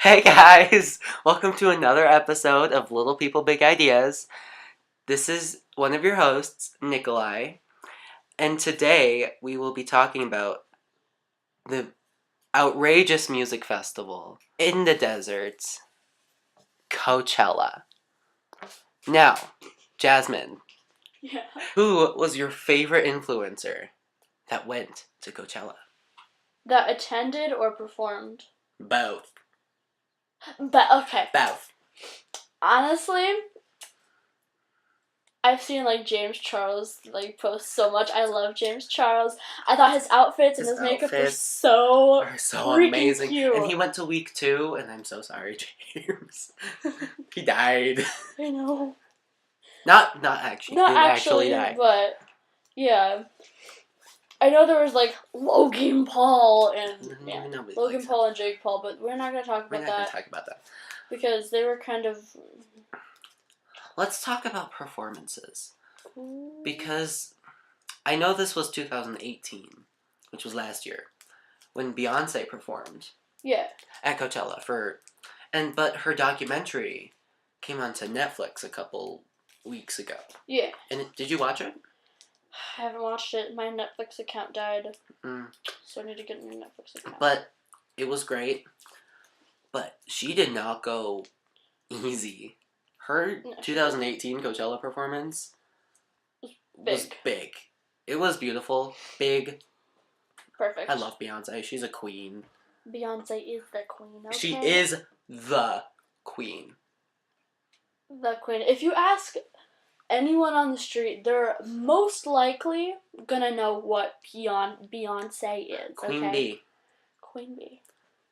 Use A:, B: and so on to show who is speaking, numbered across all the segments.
A: Hey guys, welcome to another episode of Little People Big Ideas. This is one of your hosts, Nickoli, and today we will be talking about the outrageous music festival in the desert, Coachella. Now, Jasmine,
B: Yeah.
A: who was your favorite influencer that went to Coachella?
B: That attended or performed?
A: Both.
B: But okay.
A: Both.
B: Honestly, I've seen James Charles post so much. I love James Charles. I thought his outfits and his makeup were so
A: amazing.
B: cute.
A: And he went to week 2, and I'm so sorry, James. He died.
B: I know.
A: Not actually.
B: Not
A: He didn't
B: actually
A: die.
B: But yeah. I know there was Logan Paul and Logan Paul and Jake Paul, but we're not gonna talk about that.
A: We're not gonna talk about that
B: because they were kind of.
A: Let's talk about performances, because I know this was 2018, which was last year, when Beyonce performed.
B: Yeah.
A: At Coachella but her documentary came onto Netflix a couple weeks ago.
B: Yeah.
A: And did you watch it?
B: I haven't watched it. My Netflix account died. So I need to get a new Netflix account.
A: But it was great. But she did not go easy. Her 2018 Coachella performance was big. It was beautiful. Big.
B: Perfect.
A: I love Beyonce. She's a queen.
B: Beyonce is the queen, okay?
A: She is the queen.
B: The queen. If you ask anyone on the street, they're most likely gonna know what Beyonce is.
A: Queen Bee.
B: Queen Bee.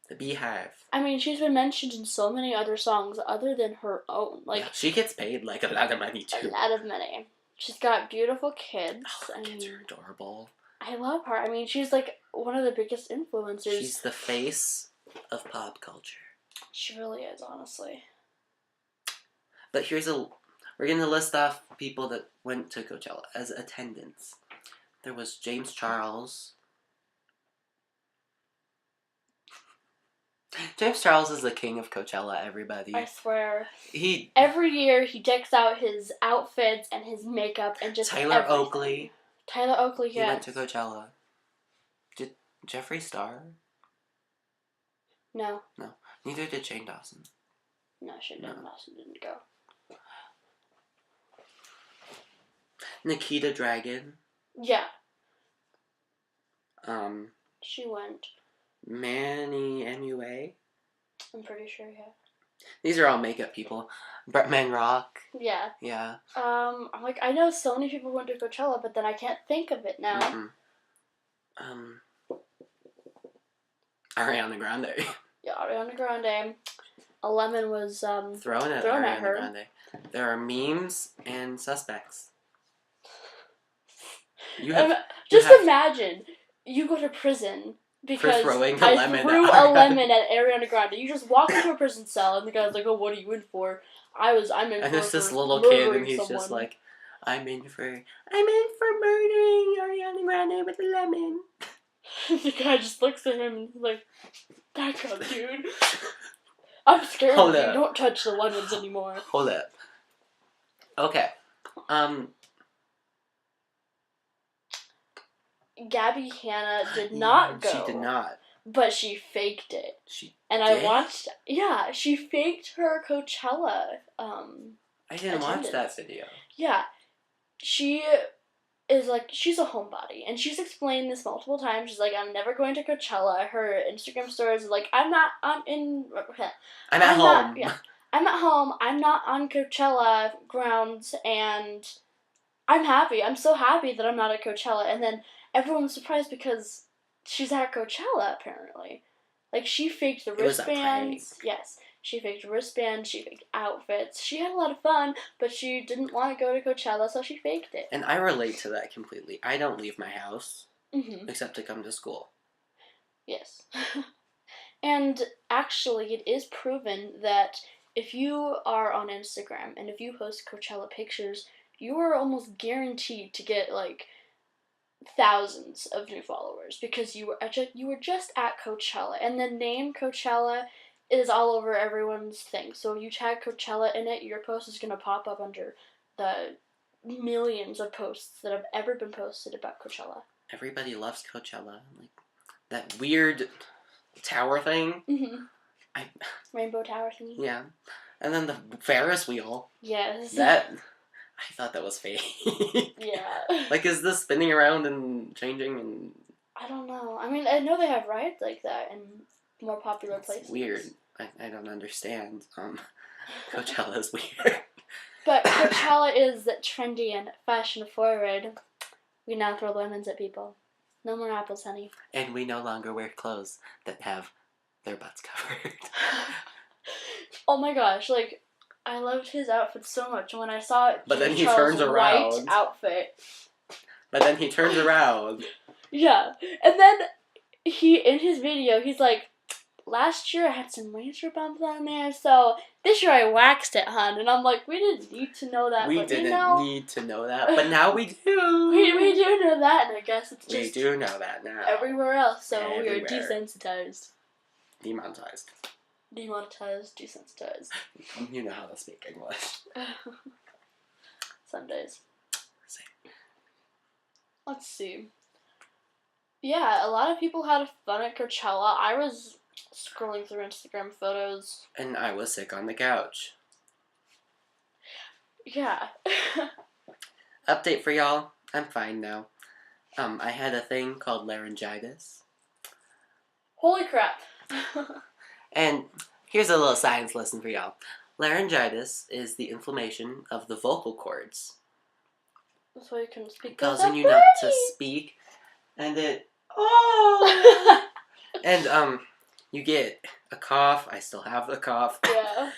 A: The Beehive.
B: I mean, she's been mentioned in so many other songs other than her own.
A: She gets paid a lot of money too.
B: A lot of money. She's got beautiful kids.
A: Her kids are adorable.
B: I love her. I mean, she's one of the biggest influencers.
A: She's the face of pop culture.
B: She really is, honestly.
A: But we're going to list off people that went to Coachella as attendants. There was James Charles. James Charles is the king of Coachella, everybody.
B: I swear.
A: Every
B: year he decks out his outfits and his makeup and just
A: Tyler Oakley.
B: Tyler Oakley,
A: He went to Coachella. Did Jeffree Star?
B: No.
A: Neither did Shane Dawson.
B: No, Shane Dawson didn't go.
A: Nikita Dragon.
B: Yeah.
A: She
B: went.
A: Manny MUA.
B: I'm pretty sure, yeah.
A: These are all makeup people. Bretman Rock.
B: Yeah.
A: Yeah.
B: I know so many people went to Coachella, but then I can't think of it now.
A: Ariana Grande.
B: Yeah, Ariana Grande. A lemon was
A: thrown at Ariana Grande. There are memes and suspects.
B: Imagine you go to prison because
A: throwing
B: a lemon at Ariana Grande. You just walk into a prison cell and the guy's like, "Oh, what are you in for?" I'm in.
A: And there's this little kid, and he's just like, I'm in for murdering Ariana Grande with a lemon."
B: The guy just looks at him and he's like, "Back up, dude. I'm scared of you. Don't touch the lemons anymore."
A: Hold up. Okay.
B: Gabby Hanna did not go.
A: She did not.
B: But she faked it. I watched. Yeah, she faked her Coachella.
A: I didn't watch that video.
B: Yeah, she is she's a homebody, and she's explained this multiple times. She's like, I'm never going to Coachella. Her Instagram stories is I'm at home. I'm at home. I'm not on Coachella grounds, and I'm happy. I'm so happy that I'm not at Coachella. And then everyone's surprised because she's at Coachella, apparently. She faked the wristbands. Yes. She faked wristbands. She faked outfits. She had a lot of fun, but she didn't want to go to Coachella, so she faked it.
A: And I relate to that completely. I don't leave my house except to come to school.
B: Yes. And actually, it is proven that if you are on Instagram and if you post Coachella pictures, you are almost guaranteed to get thousands of new followers because you were just at Coachella, and the name Coachella is all over everyone's thing. So if you tag Coachella in it, your post is gonna pop up under the millions of posts that have ever been posted about Coachella.
A: Everybody loves Coachella. Like, that weird tower thing.
B: Mm-hmm.
A: I
B: Rainbow Tower thingy.
A: Yeah. And then the Ferris wheel.
B: Yes.
A: That, I thought that was fake.
B: Yeah.
A: Like, is this spinning around and changing and...
B: I don't know. I mean, I know they have rides like that in more popular places.
A: It's weird. I don't understand. Coachella is weird.
B: But Coachella is trendy and fashion forward. We now throw lemons at people. No more apples, honey.
A: And we no longer wear clothes that have their butts covered.
B: Oh my gosh, like, I loved his outfit so much. When I saw it,
A: but then he
B: Charles'
A: turns around.
B: white outfit.
A: But then he turns around.
B: Yeah. And then in his video, he's like, last year I had some razor bumps on there, so this year I waxed it, hun. And I'm like, we didn't need to know that.
A: We
B: but
A: didn't need to know that, but now we do.
B: We do know that, and I guess it's just...
A: We do know that now.
B: Everywhere else, so
A: Everywhere.
B: we are desensitized.
A: Demonetized.
B: Demonetized, desensitized.
A: You know how to speak English.
B: Some days.
A: Same.
B: Let's see. Yeah, a lot of people had fun at Coachella. I was scrolling through Instagram photos.
A: And I was sick on the couch.
B: Yeah.
A: Update for y'all. I'm fine now. I had a thing called laryngitis.
B: Holy crap.
A: And here's a little science lesson for y'all. Laryngitis is the inflammation of the vocal cords.
B: That's why you couldn't speak.
A: Causing you not to speak. And it... Oh! And, you get a cough. I still have the cough.
B: Yeah.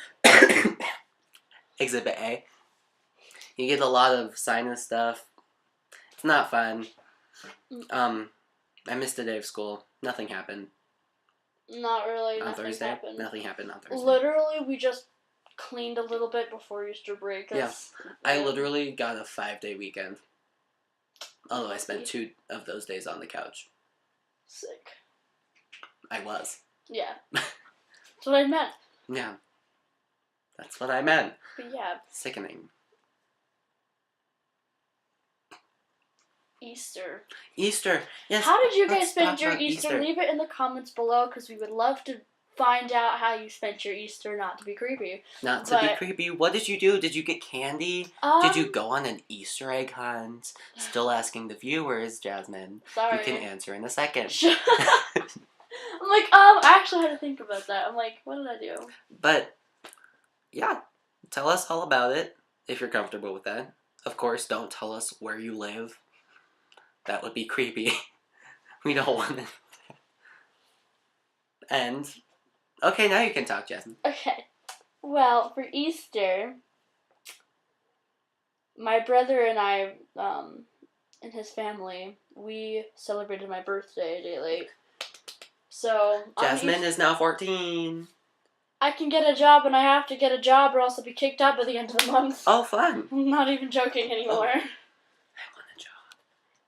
A: Exhibit A. You get a lot of sinus stuff. It's not fun. I missed a day of school. Nothing happened.
B: Not really.
A: On
B: Nothing
A: Thursday?
B: happened.
A: Nothing happened on Thursday.
B: Literally, we just cleaned a little bit before Easter break.
A: Yeah. I literally got a 5-day weekend. Although I spent 2 of those days on the couch.
B: Sick.
A: I was.
B: Yeah. That's what I meant.
A: Yeah. That's what I meant.
B: But yeah.
A: Sickening.
B: Easter.
A: Easter. Yes.
B: How did you guys
A: let's
B: spend
A: talk
B: your
A: about
B: Easter? Leave it in the comments below because we would love to find out how you spent your Easter, not to be creepy.
A: Not to be creepy. What did you do? Did you get candy? Did you go on an Easter egg hunt? Still asking the viewers, Jasmine.
B: Sorry.
A: You can answer in a second.
B: I'm like, I actually had to think about that. I'm like, what did I do?
A: But, yeah. Tell us all about it, if you're comfortable with that. Of course, don't tell us where you live. That would be creepy. We don't want it. And, okay, now you can talk, Jasmine.
B: Okay. Well, for Easter, my brother and I, and his family, we celebrated my birthday a day late. So,
A: Jasmine is now 14.
B: I can get a job, and I have to get a job or else I'll be kicked out by the end of the month.
A: Oh, fun.
B: I'm not even joking anymore.
A: Oh. I want a job.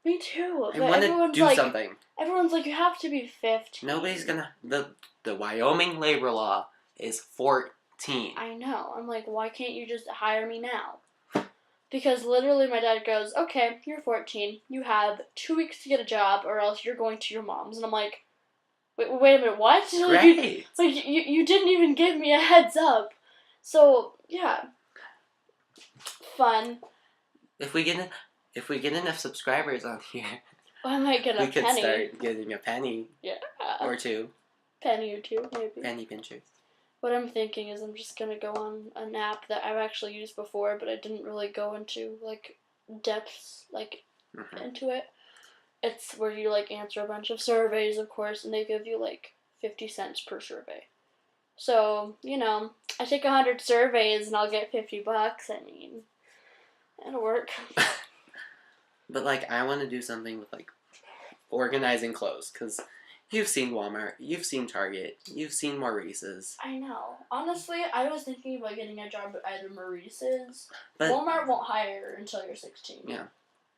B: Me too.
A: I want to do something.
B: Everyone's like, you have to be 15.
A: Nobody's gonna... The Wyoming labor law is 14.
B: I know. I'm like, why can't you just hire me now? Because literally my dad goes, okay, you're 14. You have 2 weeks to get a job or else you're going to your mom's. And I'm like, wait a minute, what?
A: Great.
B: You didn't even give me a heads up. So, yeah. Fun.
A: If we get enough subscribers on here,
B: I might get a penny.
A: We could start getting a penny.
B: Yeah.
A: Or 2.
B: Penny or 2, maybe.
A: Penny pinchers.
B: What I'm thinking is I'm just gonna go on an app that I've actually used before, but I didn't really go into, depths, into it. It's where you, answer a bunch of surveys, of course, and they give you, 50 cents per survey. So, I take 100 surveys and I'll get $50. I mean, it'll work.
A: But, I want to do something with, organizing clothes, because you've seen Walmart, you've seen Target, you've seen Maurice's.
B: I know. Honestly, I was thinking about getting a job at either Maurice's.
A: But
B: Walmart won't hire until you're 16.
A: Yeah.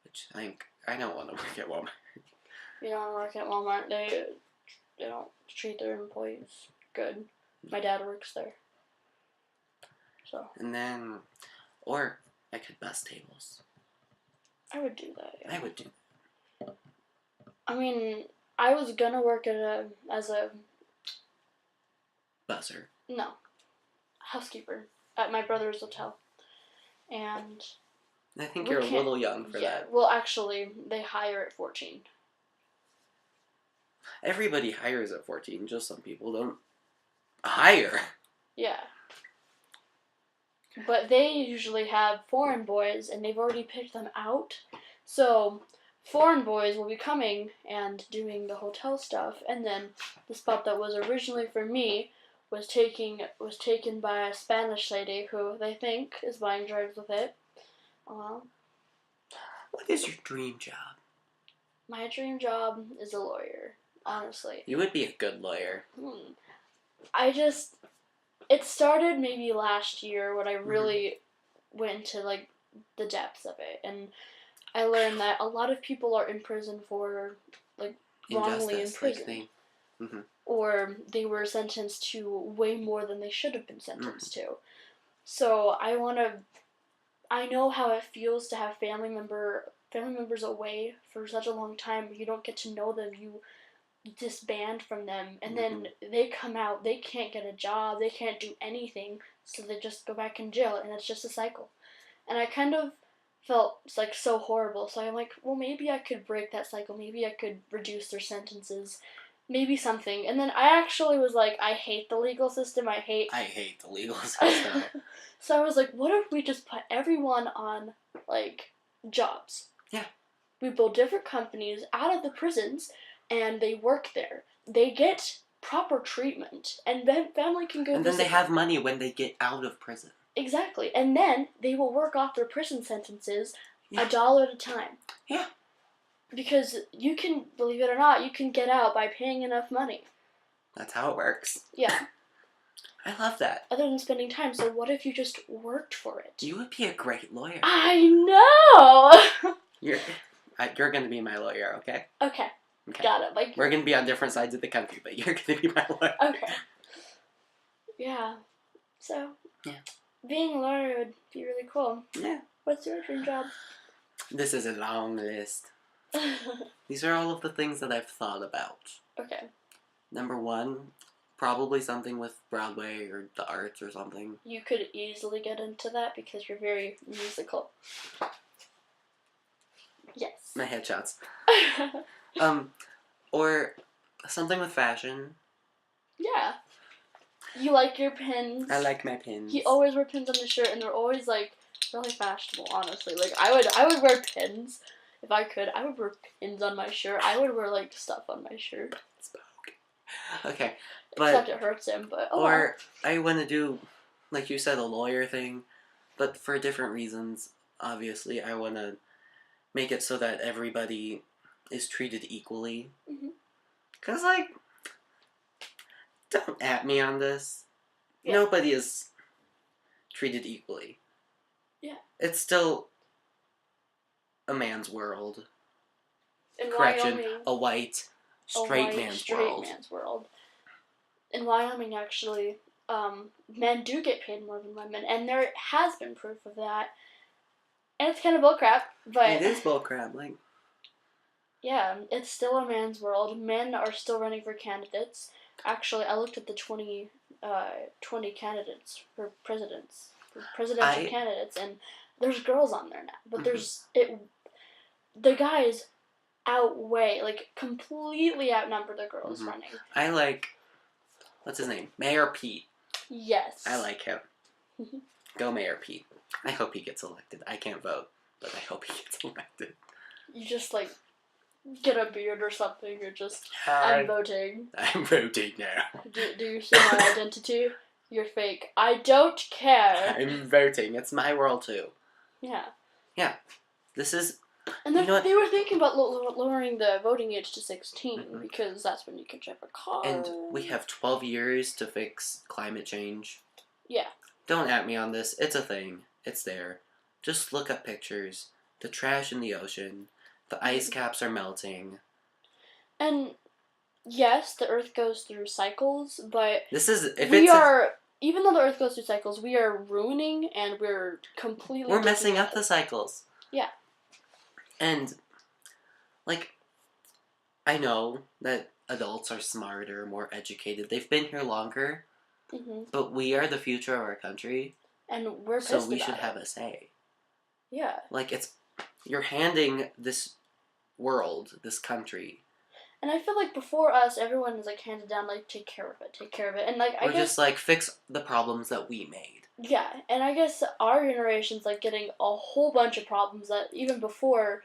A: Which, I don't want to work at Walmart.
B: You don't work at Walmart, they don't treat their employees good. My dad works there. So.
A: And then, or I could bus tables.
B: I would do that. Yeah.
A: I would do.
B: I mean, I was gonna work as a
A: Busser.
B: no, housekeeper at my brother's hotel, and
A: I think you're a little young for that.
B: Well, actually, they hire at 14.
A: Everybody hires at 14. Just some people don't hire.
B: Yeah. But they usually have foreign boys, and they've already picked them out. So foreign boys will be coming and doing the hotel stuff, and then the spot that was originally for me was taken by a Spanish lady who they think is buying drugs with it. Well,
A: what is your dream job?
B: My dream job is a lawyer, honestly.
A: You would be a good lawyer.
B: It started maybe last year when I really went into like the depths of it, and I learned that a lot of people are in prison for like wrongly imprisoned, or they were sentenced to way more than they should have been sentenced to. So I know how it feels to have family members away for such a long time. You don't get to know them. You disband from them, and then they come out. They can't get a job. They can't do anything. So they just go back in jail, and it's just a cycle. And I kind of felt like so horrible. So I'm like, well, maybe I could break that cycle. Maybe I could reduce their sentences. Maybe something. And then I actually was like, I hate the legal system. I hate
A: the legal system.
B: So I was like, what if we just put everyone on, like, jobs?
A: Yeah.
B: We build different companies out of the prisons, and they work there. They get proper treatment, and then family can go
A: and then they have money when they get out of prison.
B: Exactly. And then they will work off their prison sentences $1 at a time.
A: Yeah.
B: Because you can, believe it or not, you can get out by paying enough money.
A: That's how it works.
B: Yeah.
A: I love that.
B: Other than spending time, so what if you just worked for it?
A: You would be a great lawyer.
B: I know!
A: You're going to be my lawyer, okay?
B: Okay. Got it. Like,
A: we're going to be on different sides of the country, but you're going to be my lawyer.
B: Okay. Yeah. So, being a lawyer would be really cool.
A: Yeah.
B: What's your dream job?
A: This is a long list. These are all of the things that I've thought about.
B: Okay.
A: Number 1, probably something with Broadway or the arts or something.
B: You could easily get into that because you're very musical. Yes.
A: My headshots. Or something with fashion.
B: Yeah. You like your pins.
A: I like my pins.
B: He always wear pins on his shirt, and they're always like really fashionable. Honestly, like I would wear pins if I could. I would wear pins on my shirt. I would wear like stuff on my shirt.
A: Okay, but
B: except it hurts him. But
A: or I want to do, like you said, a lawyer thing, but for different reasons. Obviously, I want to make it so that everybody is treated equally. Cause like, don't at me on this. Yeah. Nobody is treated equally.
B: Yeah.
A: It's still a man's world.
B: In
A: Correction,
B: Wyoming,
A: a white, straight man's
B: world. In Wyoming, actually, men do get paid more than women, and there has been proof of that. And it's kind of bullcrap, but
A: it is bullcrap, like.
B: Yeah, it's still a man's world. Men are still running for candidates. Actually, I looked at the 20 candidates for presidential candidates, and there's girls on there now. But the guys outweigh, like, completely outnumber the girls running.
A: I like, what's his name? Mayor Pete.
B: Yes.
A: I like him. Go Mayor Pete. I hope he gets elected. I can't vote, but I hope he gets elected.
B: You just, like, get a beard or something, or just, I'm voting.
A: I'm voting now.
B: Do you see my identity? You're fake. I don't care.
A: I'm voting. It's my world, too.
B: Yeah.
A: Yeah. This is...
B: And they were thinking about lowering the voting age to 16, because that's when you can drive a car.
A: And we have 12 years to fix climate change.
B: Yeah.
A: Don't at me on this. It's a thing. It's there. Just look up pictures. The trash in the ocean. The ice caps are melting.
B: And yes, the Earth goes through cycles, but
A: This is if
B: we
A: it's a,
B: are even though the Earth goes through cycles, we are ruining and we're completely
A: we're
B: taking
A: messing
B: it.
A: up the cycles.
B: Yeah.
A: And like I know that adults are smarter, more educated. They've been here longer,
B: Mhm.
A: but we are the future of our country,
B: And we're
A: so
B: pissed
A: we
B: about
A: should
B: it.
A: have a say.
B: Yeah.
A: Like you're handing this world, this country.
B: And I feel like before us, everyone is like handed down like take care of it, and like I
A: We're
B: guess
A: just like fix the problems that we made.
B: yeah, and I guess our generation's like getting a whole bunch of problems that even before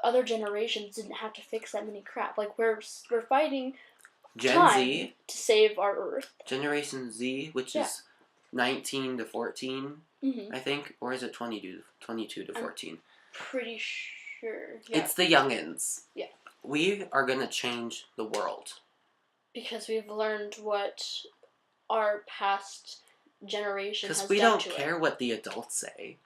B: other generations didn't have to fix that many crap. Like we're fighting
A: Gen
B: time
A: Z,
B: to save our Earth.
A: Generation Z, which
B: Yeah.
A: is 19 to 14,
B: Mhm.
A: I think, or is it 22 to 14?
B: Pretty sure. Yeah.
A: It's the youngins.
B: Yeah.
A: We are going to change the world.
B: Because we've learned what our past generation has
A: Because we
B: done
A: don't
B: to
A: care
B: it.
A: what the adults say.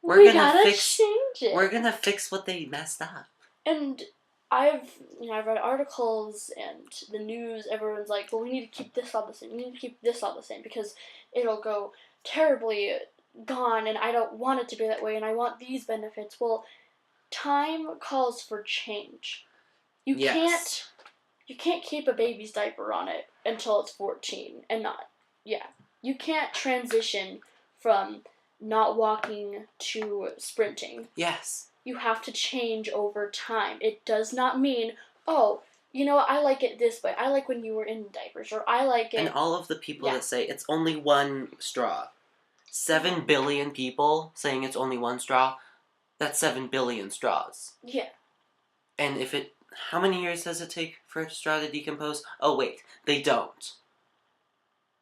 B: We gotta change it.
A: We're gonna fix what they messed up.
B: And I've read articles and the news. Everyone's like, well, we need to keep this all the same. We need to keep this all the same because it'll go terribly gone, and I don't want it to be that way. And I want these benefits. Well, time calls for change.
A: Yes.
B: You can't keep a baby's diaper on it until it's 14 and not. Yeah. You can't transition from not walking to sprinting.
A: Yes.
B: You have to change over time. It does not mean, oh, you know, I like it this way. I like when you were in diapers, or I like it.
A: And all of the people that say it's only one straw. 7 billion people saying it's only one straw. That's 7 billion straws.
B: Yeah.
A: And how many years does it take for a straw to decompose? Oh wait, they don't.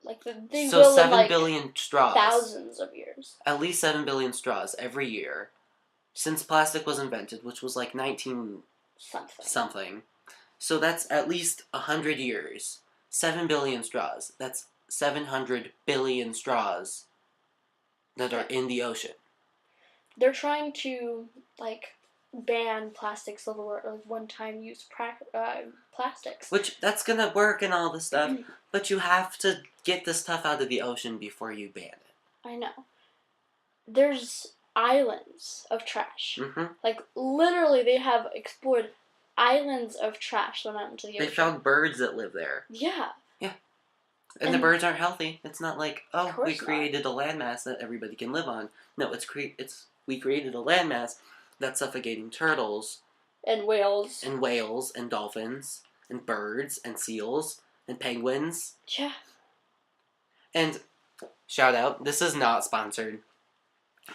B: Like they
A: So
B: will
A: 7
B: in like
A: billion straws.
B: thousands of years.
A: At least 7 billion straws every year since plastic was invented, which was like 19 something. So that's at least 100 years. 7 billion straws. That's 700 billion straws that are in the ocean.
B: They're trying to like ban plastic silverware or like one-time use plastics.
A: Which that's gonna work and all this stuff, but you have to get the stuff out of the ocean before you ban it.
B: I know. There's islands of trash.
A: Mm-hmm.
B: Like literally, they have explored islands of trash thrown out into the ocean.
A: They found birds that live there.
B: Yeah.
A: Yeah. And the birds aren't healthy. It's not like, oh, we
B: not.
A: created a landmass that everybody can live on. No, we created a landmass that's suffocating turtles
B: and whales
A: and dolphins and birds and seals and penguins.
B: Yeah.
A: And shout out, this is not sponsored,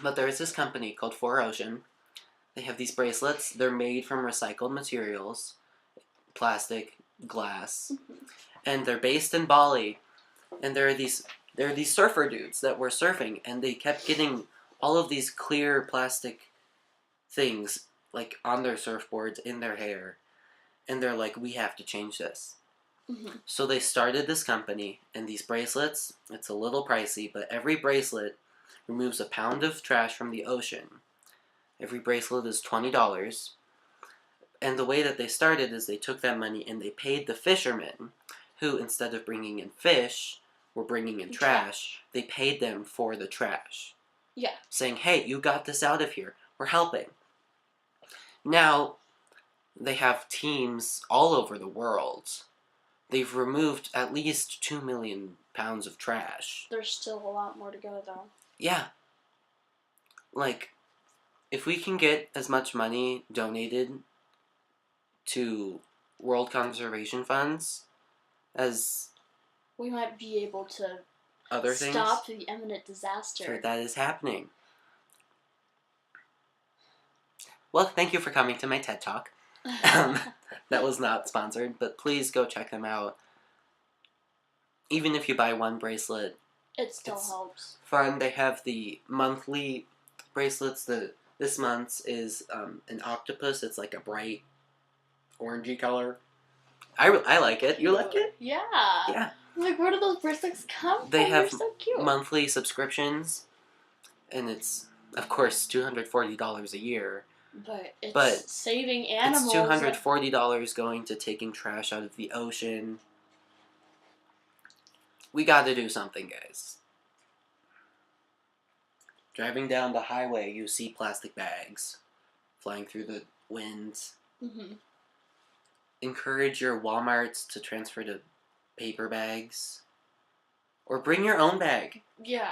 A: but there is this company called 4Ocean. They have these bracelets. They're made from recycled materials, plastic, glass, and they're based in Bali. And there are these surfer dudes that were surfing, and they kept getting all of these clear plastic things like on their surfboards, in their hair, and they're like, we have to change this.
B: Mm-hmm.
A: So they started this company, and these bracelets, it's a little pricey, but every bracelet removes a pound of trash from the ocean. Every bracelet is $20. And the way that they started is they took that money and they paid the fishermen, who instead of bringing in fish, were bringing in trash. They paid them for the trash.
B: Yeah.
A: Saying, hey, you got this out of here. We're helping. Now, they have teams all over the world. They've removed at least 2 million pounds of trash.
B: There's still a lot more to go, though.
A: Yeah. Like, if we can get as much money donated to World Conservation Funds as
B: we might be able to
A: other things,
B: stop the imminent disaster.
A: Sure, that is happening. Well, thank you for coming to my TED Talk. That was not sponsored, but please go check them out. Even if you buy one bracelet,
B: it still helps.
A: Fun. They have the monthly bracelets. This month's is an octopus. It's like a bright orangey color. I like it. You like it?
B: Yeah.
A: Yeah.
B: Like, where do those bracelets come from?
A: They have
B: They're so cute.
A: monthly subscriptions, and it's, of course, $240 a year.
B: But it's
A: But
B: saving animals.
A: It's $240 going to taking trash out of the ocean. We gotta do something, guys. Driving down the highway, you see plastic bags flying through the wind.
B: Mm-hmm.
A: Encourage your Walmarts to transfer to paper bags. Or bring your own bag.
B: Yeah.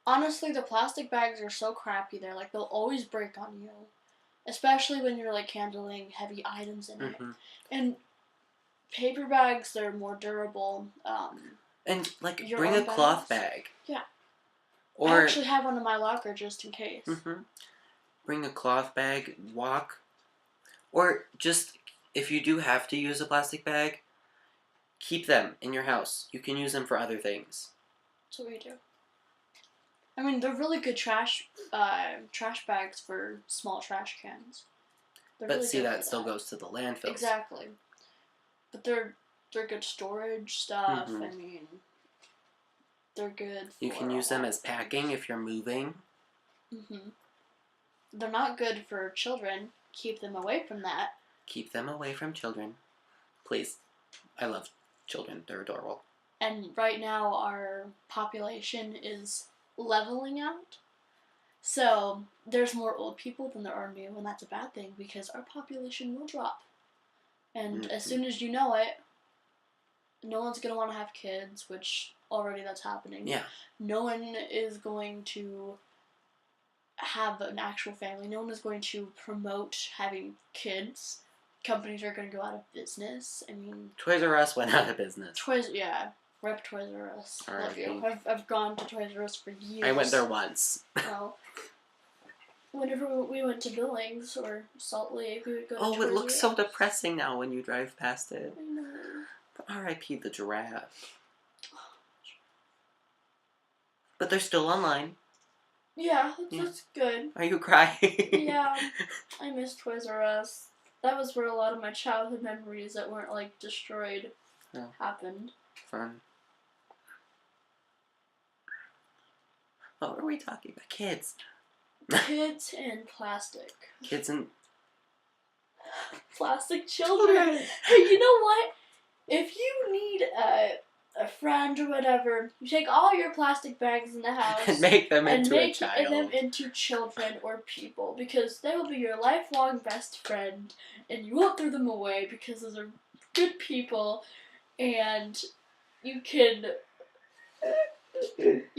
B: Honestly, the plastic bags are so crappy. They'll always break on you. Especially when you're, handling heavy items in it. And paper bags, they're more durable.
A: And, bring a cloth bag.
B: Yeah.
A: Or
B: I actually have one in my locker just in case.
A: Mm-hmm. Bring a cloth bag, walk. Or just, if you do have to use a plastic bag, keep them in your house. You can use them for other things.
B: That's what we do. I mean, they're really good trash bags for small trash cans.
A: But really see, that still goes to the landfills.
B: Exactly. But they're good storage stuff.
A: Mm-hmm.
B: I mean, they're good for
A: You can use them as packing if you're moving.
B: Mm-hmm. They're not good for children. Keep them away from that.
A: Keep them away from children. Please. I love children. They're adorable.
B: And right now our population is leveling out. So there's more old people than there are new, and that's a bad thing because our population will drop. And as soon as you know it, no one's going to want to have kids, which already that's happening.
A: Yeah.
B: No one is going to have an actual family. No one is going to promote having kids. Companies are going to go out of business. I mean...
A: Toys R Us went out of business.
B: Yeah. Rip Toys R Us. Love you. I've gone to Toys R Us for years.
A: I went there once.
B: Well, whenever we went to Billings or Salt Lake, we would go to Toys R Us.
A: It looks so depressing now when you drive past it.
B: I know.
A: But R.I.P. the giraffe. But they're still online.
B: Yeah, that's good.
A: Are you crying?
B: Yeah, I miss Toys R Us. That was where a lot of my childhood memories that weren't, destroyed happened.
A: Fun. What were we talking about? Kids.
B: Kids and plastic.
A: Kids and...
B: Plastic children. Hey, you know what? If you need a friend or whatever, you take all your plastic bags in the house
A: and make them into a child.
B: And make them into children or people, because they will be your lifelong best friend, and you won't throw them away because those are good people, and you can... you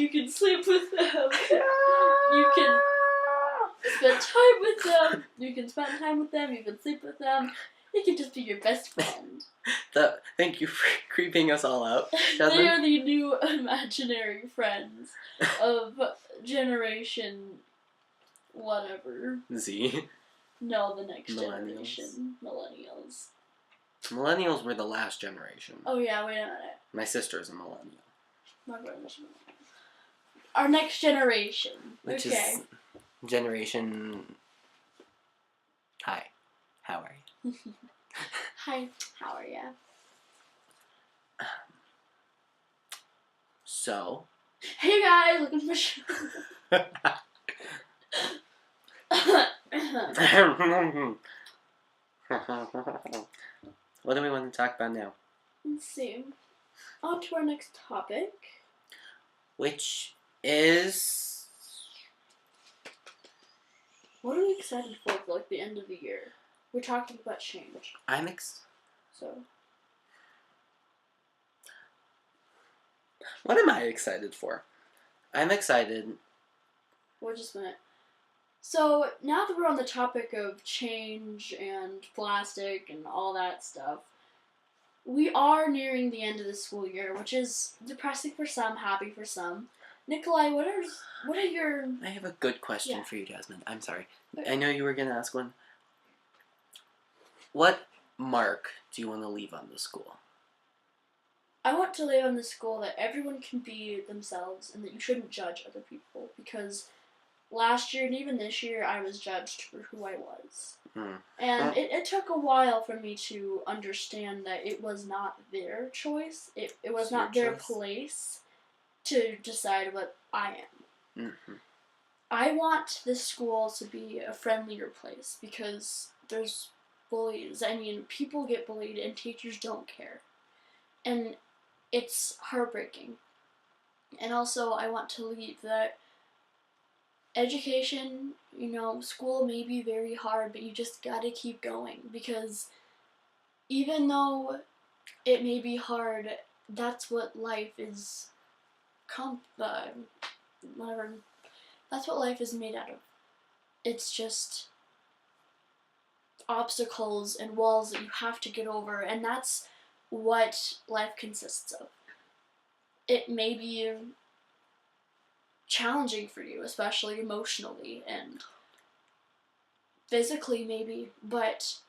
B: can sleep with them. You can spend time with them. You can spend time with them. You can sleep with them. They can just be your best friend.
A: Thank you for creeping us all out, Jasmine.
B: They are the new imaginary friends of generation whatever.
A: Z.
B: No, the next generation. Millennials.
A: Millennials were the last generation.
B: Oh yeah, wait a minute.
A: My sister's a millennial.
B: My brother's a millennial. Our next generation.
A: Which is generation... Hi. How are you?
B: Hi. How are you?
A: So...
B: Hey guys, looking for
A: What do we want to talk about now?
B: Let's see. On to our next topic.
A: Which is...
B: What are we excited for the end of the year? We're talking about change.
A: What am I excited for? I'm excited...
B: Well, just a minute. So, now that we're on the topic of change and plastic and all that stuff, we are nearing the end of the school year, which is depressing for some, happy for some. Nickoli, what are your...
A: I have a good question for you, Jasmine. I'm sorry. I know you were going to ask one. What mark do you want to leave on the school?
B: I want to leave on the school that everyone can be themselves and that you shouldn't judge other people, because last year and even this year I was judged for who I was. And it took a while for me to understand that it was not their choice. It was not their place. to decide what I am.
A: Mm-hmm.
B: I want this school to be a friendlier place because there's bullies. I mean, people get bullied and teachers don't care. And it's heartbreaking. And also, I want to leave that education, school may be very hard, but you just gotta keep going because even though it may be hard, that's what life is. Whatever. That's what life is made out of. It's just obstacles and walls that you have to get over, and that's what life consists of. It may be challenging for you, especially emotionally and physically, maybe, but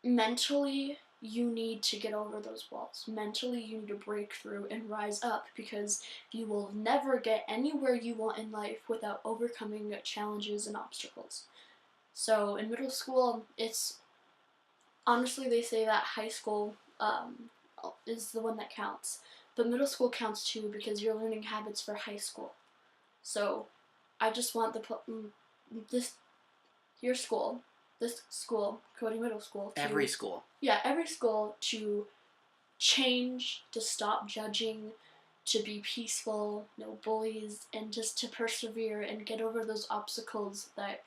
B: mentally, you need to get over those walls. Mentally, you need to break through and rise up because you will never get anywhere you want in life without overcoming challenges and obstacles. So, in middle school, it's honestly, they say that high school is the one that counts. But middle school counts too because you're learning habits for high school. So, I just want this your school, this school, Cody Middle School.
A: Every school.
B: Yeah, every school to change, to stop judging, to be peaceful, no bullies, and just to persevere and get over those obstacles that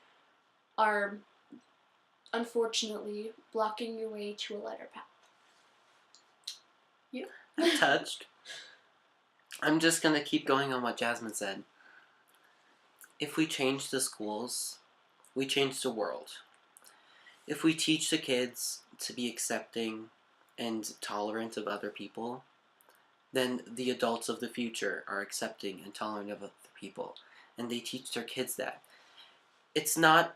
B: are unfortunately blocking your way to a lighter path. You?
A: I'm touched. I'm just gonna keep going on what Jasmine said. If we change the schools, we change the world. If we teach the kids to be accepting and tolerant of other people, then the adults of the future are accepting and tolerant of other people. And they teach their kids that. It's not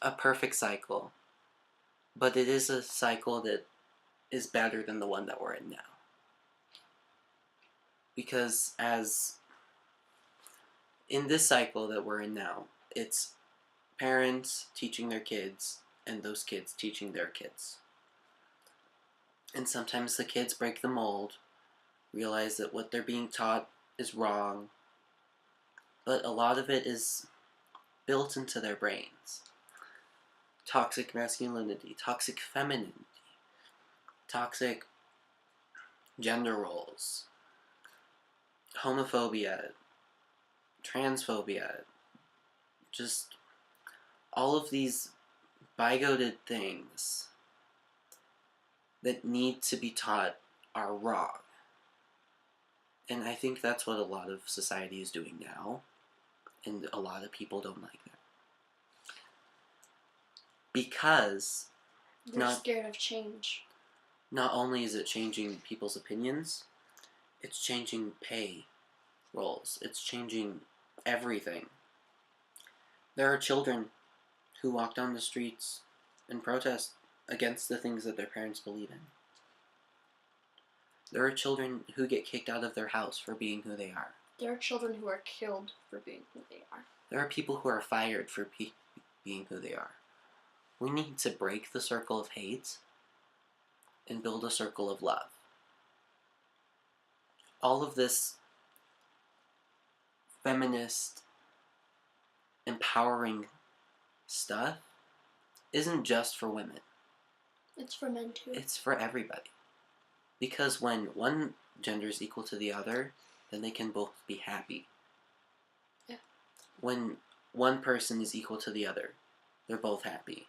A: a perfect cycle, but it is a cycle that is better than the one that we're in now. Because as in this cycle that we're in now, it's parents teaching their kids and those kids teaching their kids. And sometimes the kids break the mold, realize that what they're being taught is wrong, but a lot of it is built into their brains. Toxic masculinity, toxic femininity, toxic gender roles, homophobia, transphobia, just all of these bigoted things that need to be taught are wrong. And I think that's what a lot of society is doing now, and a lot of people don't like that. Because
B: they're scared of change.
A: Not only is it changing people's opinions, it's changing pay roles. It's changing everything. There are children who walk down the streets and protest against the things that their parents believe in. There are children who get kicked out of their house for being who they are.
B: There are children who are killed for being who they are.
A: There are people who are fired for being who they are. We need to break the circle of hate and build a circle of love. All of this feminist, empowering stuff isn't just for women.
B: It's for men too.
A: It's for everybody. Because when one gender is equal to the other, then they can both be happy.
B: Yeah.
A: When one person is equal to the other, they're both happy.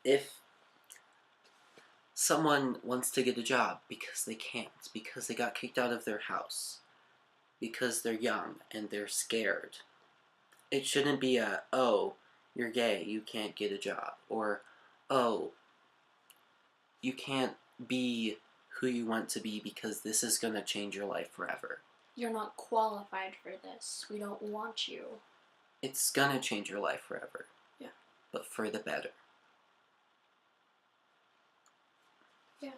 A: If someone wants to get a job because they can't, because they got kicked out of their house, because they're young and they're scared, it shouldn't be a, oh, you're gay, you can't get a job, or, oh, you can't be who you want to be because this is going to change your life forever.
B: You're not qualified for this. We don't want you.
A: It's going to change your life forever.
B: Yeah.
A: But for the better.
B: Yeah.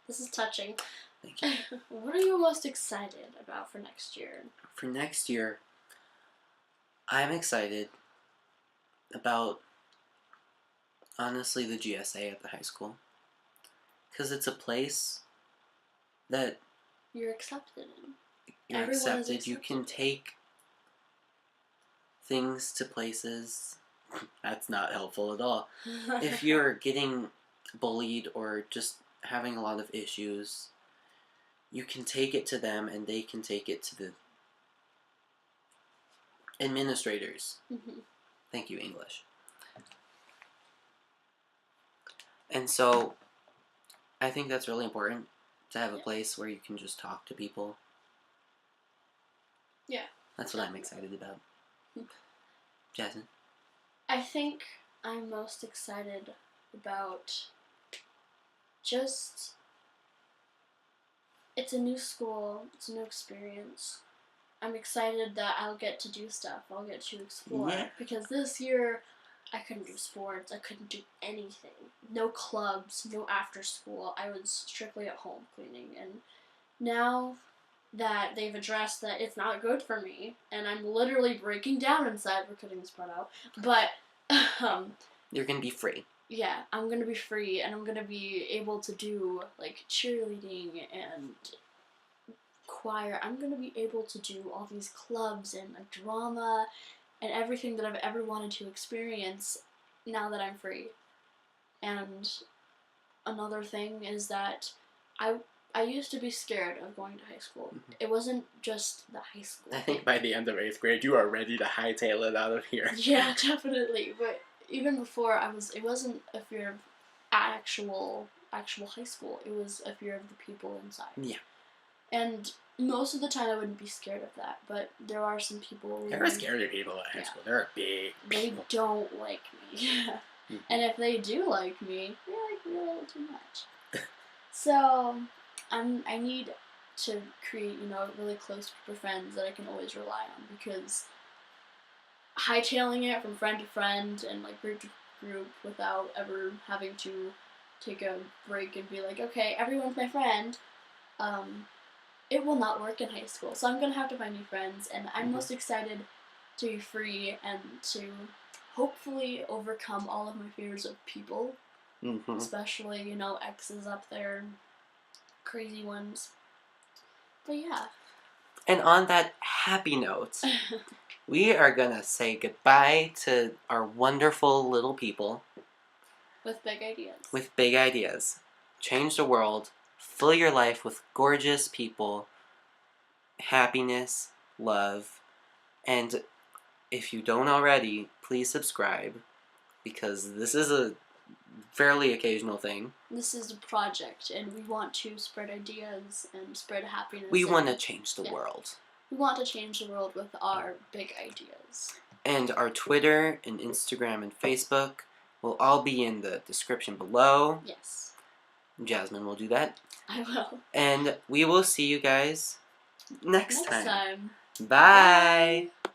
B: This is touching.
A: Thank you.
B: What are you most excited about for next year?
A: For next year, I'm excited about, honestly, the GSA at the high school. Because it's a place that
B: You're accepted in.
A: you're
B: Everyone is
A: accepted. You can
B: accepted.
A: take things to places. That's not helpful at all. If you're getting bullied or just having a lot of issues, you can take it to them and they can take it to the administrators. Thank you, English. And so I think that's really important to have a place where you can just talk to people.
B: Yeah.
A: That's what I'm excited about. Jasmine?
B: I think I'm most excited about just, it's a new school, it's a new experience. I'm excited that I'll get to do stuff, I'll get to explore.
A: Yeah.
B: Because this year, I couldn't do sports, I couldn't do anything. No clubs, no after school, I was strictly at home cleaning. And now that they've addressed that it's not good for me, and I'm literally breaking down inside, we're cutting this part out, but,
A: You're gonna be free.
B: yeah, I'm gonna be free, and I'm gonna be able to do, like, cheerleading and choir. I'm gonna be able to do all these clubs and like drama and everything that I've ever wanted to experience now that I'm free. And another thing is that I used to be scared of going to high school. It wasn't just the high school.
A: I think by the end of 8th grade, you are ready to hightail it out of here.
B: Yeah, definitely. But even before, it wasn't a fear of actual high school. It was a fear of the people inside.
A: Yeah.
B: And most of the time, I wouldn't be scared of that. But there are some people.
A: There are scary people at high school. There are big
B: They
A: people.
B: don't like me. And if they do like me, they like me a little too much. So I need to create, really close group of friends that I can always rely on, because hightailing it from friend to friend and like group to group without ever having to take a break and be like, okay, everyone's my friend, it will not work in high school. So I'm gonna have to find new friends, and I'm most excited to be free and to hopefully overcome all of my fears of people, especially, exes up there, crazy ones. But yeah.
A: And on that happy note, we are gonna say goodbye to our wonderful little people.
B: With big ideas.
A: With big ideas. Change the world. Fill your life with gorgeous people, happiness, love, and if you don't already, please subscribe, because this is a fairly occasional thing.
B: This is a project, and we want to spread ideas and spread happiness.
A: We want to change the world.
B: We want to change the world with our big ideas.
A: And our Twitter and Instagram and Facebook will all be in the description below.
B: Yes.
A: Jasmine will do that.
B: I will.
A: And we will see you guys next time.
B: time.
A: Bye.
B: Bye.